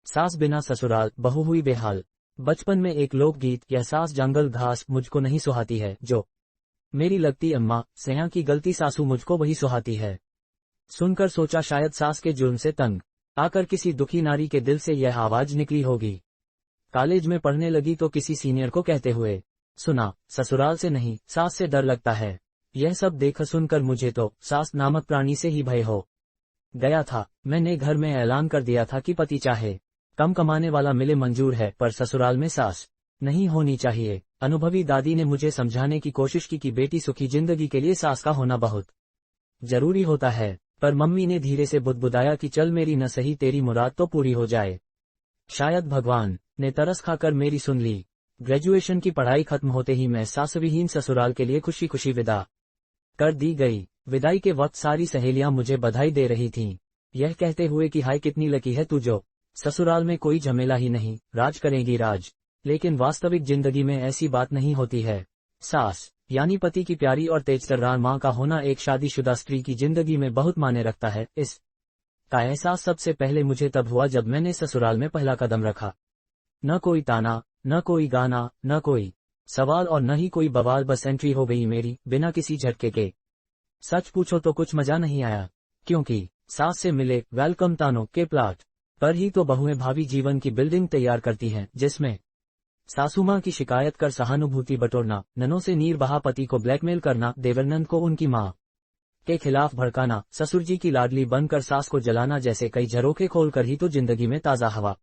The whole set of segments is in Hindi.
सास बिना ससुराल, बहू हुई बेहाल। बचपन में एक लोकगीत, यह सास जंगल घास मुझको नहीं सुहाती है, जो मेरी लगती अम्मा, सैया की गलती सासू मुझको वही सुहाती है। सुनकर सोचा शायद सास के जुर्म से तंग आकर किसी दुखी नारी के दिल से यह आवाज निकली होगी। कॉलेज में पढ़ने लगी तो किसी सीनियर को कहते हुए सुना, ससुराल से नहीं सास से डर लगता है। यह सब देख सुनकर मुझे तो सास नामक प्राणी से ही भय हो गया था। मैंने घर में ऐलान कर दिया था कि पति चाहे कम कमाने वाला मिले मंजूर है, पर ससुराल में सास नहीं होनी चाहिए। अनुभवी दादी ने मुझे समझाने की कोशिश की कि बेटी सुखी जिंदगी के लिए सास का होना बहुत जरूरी होता है, पर मम्मी ने धीरे से बुदबुदाया कि चल मेरी न सही तेरी मुराद तो पूरी हो जाए। शायद भगवान ने तरस खाकर मेरी सुन ली। ग्रेजुएशन की पढ़ाई खत्म होते ही मैं सासविहीन ससुराल के लिए खुशी खुशी विदा कर दी गई। विदाई के वक्त सारी सहेलियां मुझे बधाई दे रही थीं, यह कहते हुए कि हाय कितनी लकी है तू, जो ससुराल में कोई झमेला ही नहीं, राज करेगी राज। लेकिन वास्तविक जिंदगी में ऐसी बात नहीं होती है। सास यानी पति की प्यारी और तेजतर्रार मां का होना एक शादीशुदा स्त्री की जिंदगी में बहुत मायने रखता है। इस का एहसास सबसे पहले मुझे तब हुआ जब मैंने ससुराल में पहला कदम रखा। न कोई ताना, न कोई गाना, न कोई सवाल और न ही कोई बवाल, बस एंट्री हो गई मेरी बिना किसी झटके के। सच पूछो तो कुछ मजा नहीं आया, क्योंकि सास से मिले वेलकम तानों के प्लाट पर ही तो बहुएं भावी जीवन की बिल्डिंग तैयार करती हैं, जिसमें सासू मां की शिकायत कर सहानुभूति बटोरना, ननों से नीर बहा पति को ब्लैकमेल करना, देवरनंद को उनकी मां के खिलाफ भड़काना, ससुर जी की लाडली बनकर सास को जलाना, जैसे कई झरोखे खोलकर ही तो जिंदगी में ताजा हवा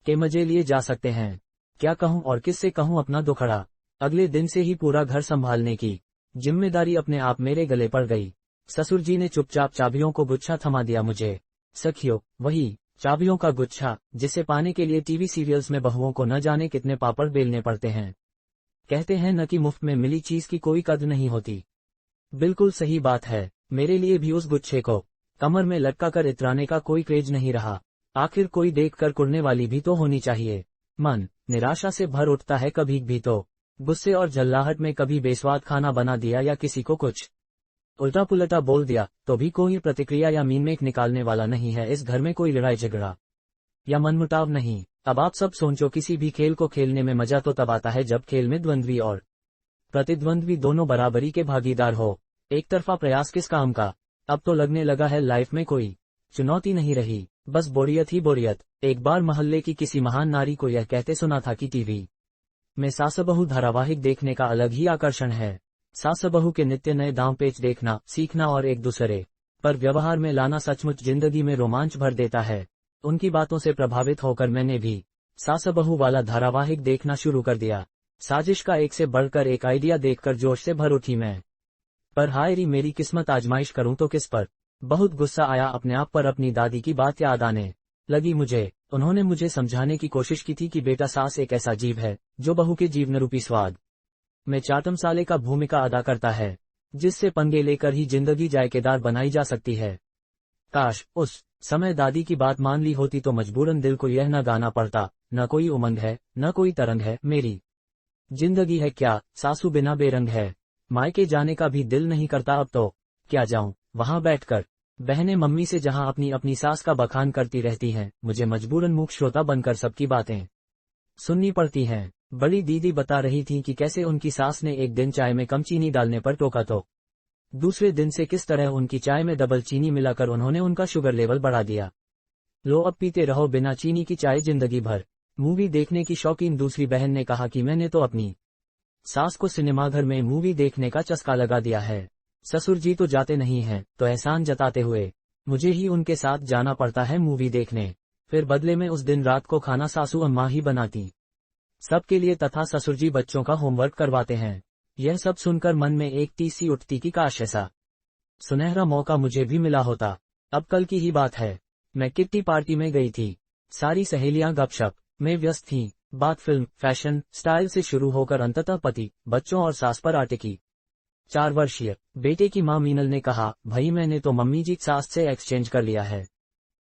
के मजे लिए जा सकते हैं। क्या कहूं और किससे कहूं अपना दुखड़ा। अगले दिन से ही पूरा घर संभालने की जिम्मेदारी अपने आप मेरे गले पड़ गई। ससुर जी ने चुपचाप चाबियों को गुच्छा थमा दिया मुझे। सखियों, वही चाबियों का गुच्छा जिसे पाने के लिए टीवी सीरियल्स में बहुओं को न जाने कितने पापड़ बेलने पड़ते हैं। कहते हैं न कि मुफ्त में मिली चीज की कोई कद्र नहीं होती। बिल्कुल सही बात है। मेरे लिए भी उस गुच्छे को कमर में लटका कर इतराने का कोई क्रेज नहीं रहा। आखिर कोई देख कर कुड़ने वाली भी तो होनी चाहिए। मन निराशा से भर उठता है कभी भी तो। गुस्से और झल्लाहट में कभी बेस्वाद खाना बना दिया या किसी को कुछ उल्टा पुलटा बोल दिया तो भी कोई प्रतिक्रिया या मीनमेक निकालने वाला नहीं है। इस घर में कोई लड़ाई झगड़ा या मनमुटाव नहीं। अब आप सब सोचो, किसी भी खेल को खेलने में मजा तो तब आता है जब खेल में द्वंद्वी और प्रतिद्वंद्वी दोनों बराबरी के भागीदार हो। एक तरफा प्रयास किस काम का। अब तो लगने लगा है लाइफ में कोई चुनौती नहीं रही, बस बोरियत ही बोरियत। एक बार मोहल्ले की किसी महान नारी को यह कहते सुना था कि टीवी में सास बहू धारावाहिक देखने का अलग ही आकर्षण है। सास बहू के नित्य नए दांव पेच देखना, सीखना और एक दूसरे पर व्यवहार में लाना सचमुच जिंदगी में रोमांच भर देता है। उनकी बातों से प्रभावित होकर मैंने भी सास बहू वाला धारावाहिक देखना शुरू कर दिया। साजिश का एक से बढ़कर एक आइडिया देखकर जोश से भर उठी मैं। पर हाय री मेरी किस्मत, आजमाइश करूं तो किस पर। बहुत गुस्सा आया अपने आप पर। अपनी दादी की बात याद आने लगी मुझे। उन्होंने मुझे समझाने की कोशिश की थी कि बेटा, सास एक ऐसा जीव है जो बहू के जीवन रूपी स्वाद में चाट मसाले का भूमिका अदा करता है, जिससे पंगे लेकर ही जिंदगी जायकेदार बनाई जा सकती है। काश उस समय दादी की बात मान ली होती तो मजबूरन दिल को यह न गाना पड़ता, न कोई उमंग है न कोई तरंग है, मेरी जिंदगी है क्या सासू बिना बेरंग है। मायके जाने का भी दिल नहीं करता अब तो। क्या जाऊं वहां बैठकर। बहनें मम्मी से जहां अपनी अपनी सास का बखान करती रहती हैं, मुझे मजबूरन मूक श्रोता बनकर सबकी बातें सुननी पड़ती हैं। बड़ी दीदी बता रही थी कि कैसे उनकी सास ने एक दिन चाय में कम चीनी डालने पर टोका तो दूसरे दिन से किस तरह उनकी चाय में डबल चीनी मिलाकर उन्होंने उनका शुगर लेवल बढ़ा दिया। लो अब पीते रहो बिना चीनी की चाय जिंदगी भर। मूवी देखने की शौकीन दूसरी बहन ने कहा कि मैंने तो अपनी सास को सिनेमाघर में मूवी देखने का चस्का लगा दिया है। ससुर जी तो जाते नहीं हैं, तो एहसान जताते हुए मुझे ही उनके साथ जाना पड़ता है मूवी देखने। फिर बदले में उस दिन रात को खाना सासू अम्मा ही बनाती सबके लिए, तथा ससुर जी बच्चों का होमवर्क करवाते हैं। यह सब सुनकर मन में एक टीस सी उठती कि काश ऐसा सुनहरा मौका मुझे भी मिला होता। अब कल की ही बात है, मैं किट्टी पार्टी में गई थी। सारी सहेलियां गपशप में व्यस्त थीं। बात फिल्म, फैशन, स्टाइल से शुरू होकर अंततः पति, बच्चों और सास पर आ टिकी। 4 वर्षीय बेटे की मां मीनल ने कहा, भाई मैंने तो मम्मी जी सास से एक्सचेंज कर लिया है।